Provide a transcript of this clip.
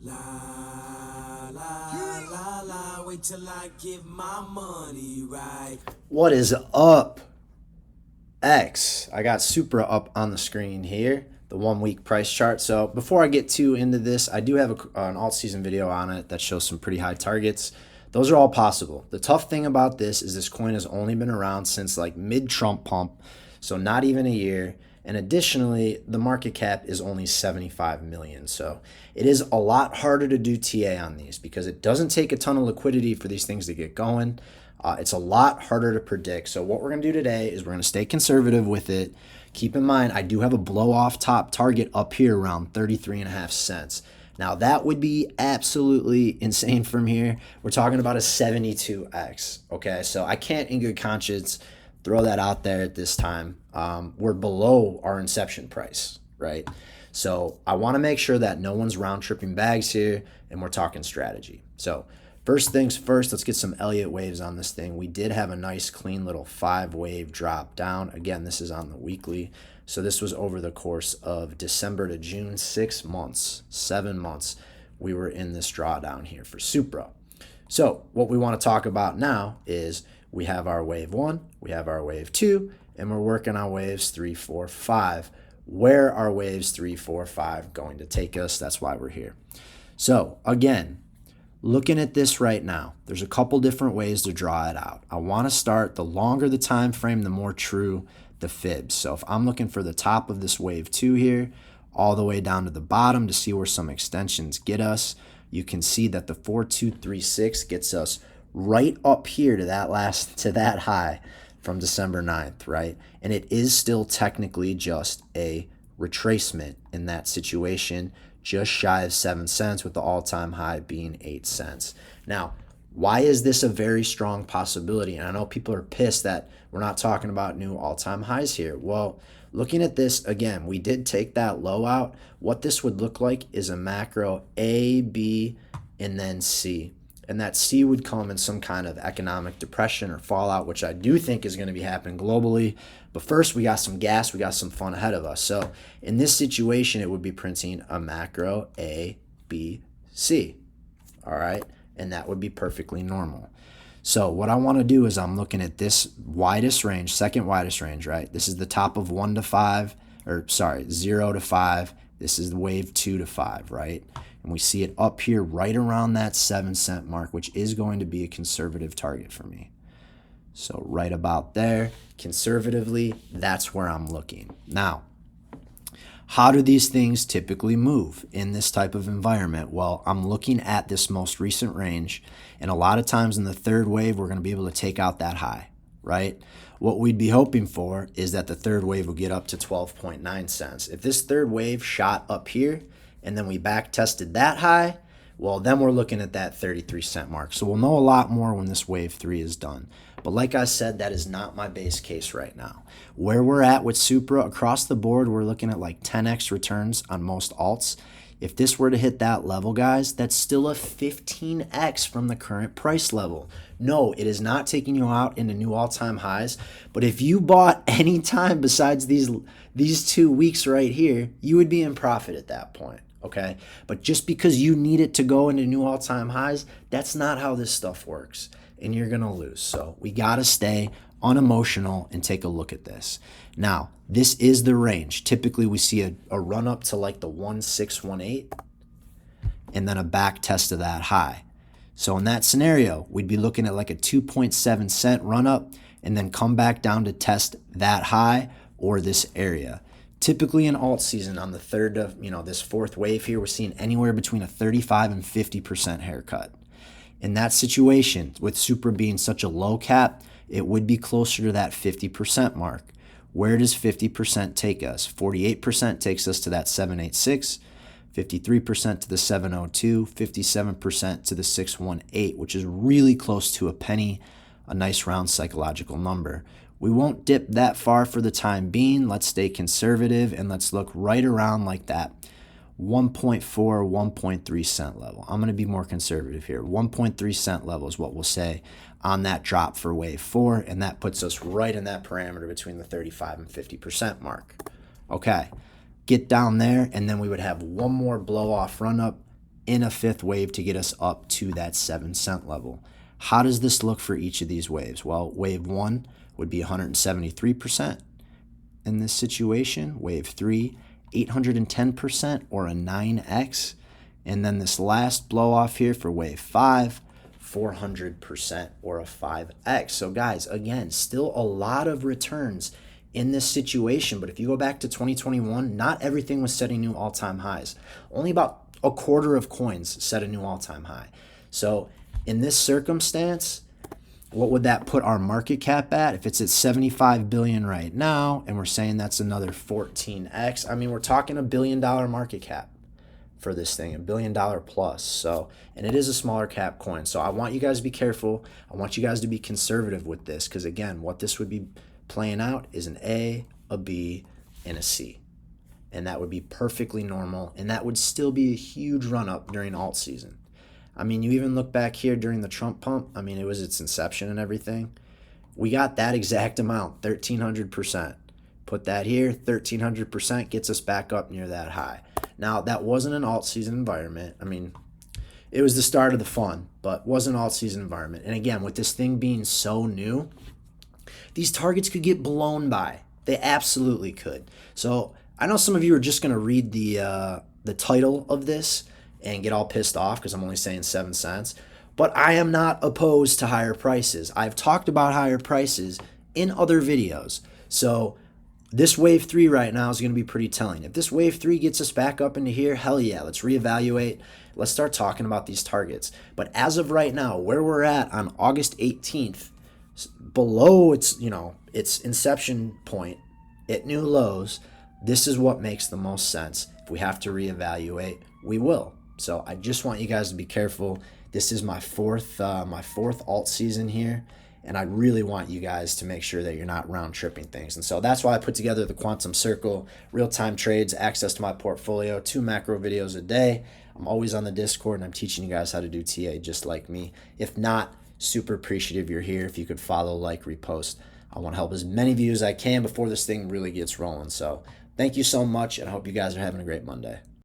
La la la la, wait till I get my money right. What is up, X? I got SUPRA up on the screen here, the 1 week price chart. So before I get too into this, I do have an alt-season video on it that shows some pretty high targets. Those are all possible. The tough thing about this coin has only been around since like mid-Trump pump, so not even a year. And additionally, the market cap is only 75 million. So it is a lot harder to do TA on these because it doesn't take a ton of liquidity for these things to get going. It's a lot harder to predict. So what we're going to do today is we're going to stay conservative with it. Keep in mind, I do have a blow off top target up here around 33.5 cents. Now that would be absolutely insane from here. We're talking about a 72x. Okay, so I can't in good conscience throw that out there at this time. We're below our inception price, right? So I want to make sure that no one's round tripping bags here and we're talking strategy. So first things first, let's get some Elliott waves on this thing. We did have a nice clean little 5-wave drop down. Again, this is on the weekly. So this was over the course of December to June, 6 months, 7 months. We were in this drawdown here for SUPRA. So what we want to talk about now is we have our wave 1, we have our wave 2, and we're working on waves 3, 4, 5. Where are waves 3, 4, 5 going to take us? That's why we're here. So again, looking at this right now, there's a couple different ways to draw it out. I want to start, the longer the time frame, the more true the fibs. So if I'm looking for the top of this wave 2 here, all the way down to the bottom to see where some extensions get us, you can see that the 4236 gets us right up here to that high from December 9th, right? And it is still technically just a retracement in that situation, just shy of 7 cents with the all-time high being 8 cents. Now, why is this a very strong possibility? And I know people are pissed that we're not talking about new all-time highs here. Well, looking at this, again, we did take that low out. What this would look like is a macro A, B, and then C. And that C would come in some kind of economic depression or fallout, which I do think is going to be happening globally. But first, we got some gas, we got some fun ahead of us. So in this situation, it would be printing a macro A, B, C. All right. And that would be perfectly normal. So what I want to do is I'm looking at this widest range, second widest range, right? This is the top of 1 to 5, or sorry, 0 to 5. This is the wave 2 to 5, right? And we see it up here right around that 7 cent mark, which is going to be a conservative target for me. So right about there, conservatively, that's where I'm looking. Now, how do these things typically move in this type of environment? Well, I'm looking at this most recent range, and a lot of times in the third wave, we're going to be able to take out that high, right? What we'd be hoping for is that the third wave will get up to 12.9 cents. If this third wave shot up here and then we back tested that high, well, then we're looking at that 33 cent mark. So we'll know a lot more when this wave 3 is done. But like I said, that is not my base case right now. Where we're at with SUPRA, across the board, we're looking at like 10x returns on most alts. If this were to hit that level, guys, that's still a 15x from the current price level. No, it is not taking you out into new all-time highs. But if you bought any time besides these 2 weeks right here, you would be in profit at that point. Okay, but just because you need it to go into new all-time highs, that's not how this stuff works, and you're gonna lose. So we gotta stay unemotional and take a look at this. Now, this is the range. Typically, we see a run up to like the 1618 and then a back test of that high. So in that scenario, we'd be looking at like a 2.7 cent run up and then come back down to test that high or this area. Typically in alt season, on the third of this fourth wave here, we're seeing anywhere between a 35 and 50% haircut. In that situation, with SUPRA being such a low cap, it would be closer to that 50% mark. Where does 50% take us? 48% takes us to that 786, 53% to the 702, 57% to the 618, which is really close to a penny, a nice round psychological number. We won't dip that far for the time being. Let's stay conservative and let's look right around like that 1.4, 1.3 cent level. I'm going to be more conservative here. 1.3 cent level is what we'll say on that drop for wave 4, and that puts us right in that parameter between the 35 and 50% mark. Okay, get down there, and then we would have one more blow off run up in a fifth wave to get us up to that 7-cent level. How does this look for each of these waves? Well, wave 1 would be 173% in this situation. Wave 3, 810% or a 9x. And then this last blow off here for wave 5, 400% or a 5x. So guys, again, still a lot of returns in this situation. But if you go back to 2021, not everything was setting new all-time highs. Only about a quarter of coins set a new all-time high. So in this circumstance, what would that put our market cap at? If it's at 75 billion right now, and we're saying that's another 14x, I mean, we're talking $1 billion market cap for this thing, $1 billion plus. So, and it is a smaller cap coin. So I want you guys to be careful. I want you guys to be conservative with this, because again, what this would be playing out is an A, a B, and a C. And that would be perfectly normal. And that would still be a huge run up during alt season. I mean, you even look back here during the Trump pump. I mean, it was its inception and everything. We got that exact amount, 1,300%. Put that here, 1,300% gets us back up near that high. Now, that wasn't an alt season environment. I mean, it was the start of the fun, but wasn't an alt season environment. And again, with this thing being so new, these targets could get blown by. They absolutely could. So I know some of you are just going to read the title of this and get all pissed off because I'm only saying 7 cents. But I am not opposed to higher prices. I've talked about higher prices in other videos. So this wave 3 right now is going to be pretty telling. If this wave 3 gets us back up into here, hell yeah, let's reevaluate. Let's start talking about these targets. But as of right now, where we're at on August 18th, below its inception point at new lows, this is what makes the most sense. If we have to reevaluate, we will. So I just want you guys to be careful. This is my fourth alt season here, and I really want you guys to make sure that you're not round tripping things. And so that's why I put together the Quantum Circle, real-time trades, access to my portfolio, 2 macro videos a day. I'm always on the Discord, and I'm teaching you guys how to do TA just like me. If not, super appreciative you're here. If you could follow, like, repost. I want to help as many of you as I can before this thing really gets rolling. So thank you so much, and I hope you guys are having a great Monday.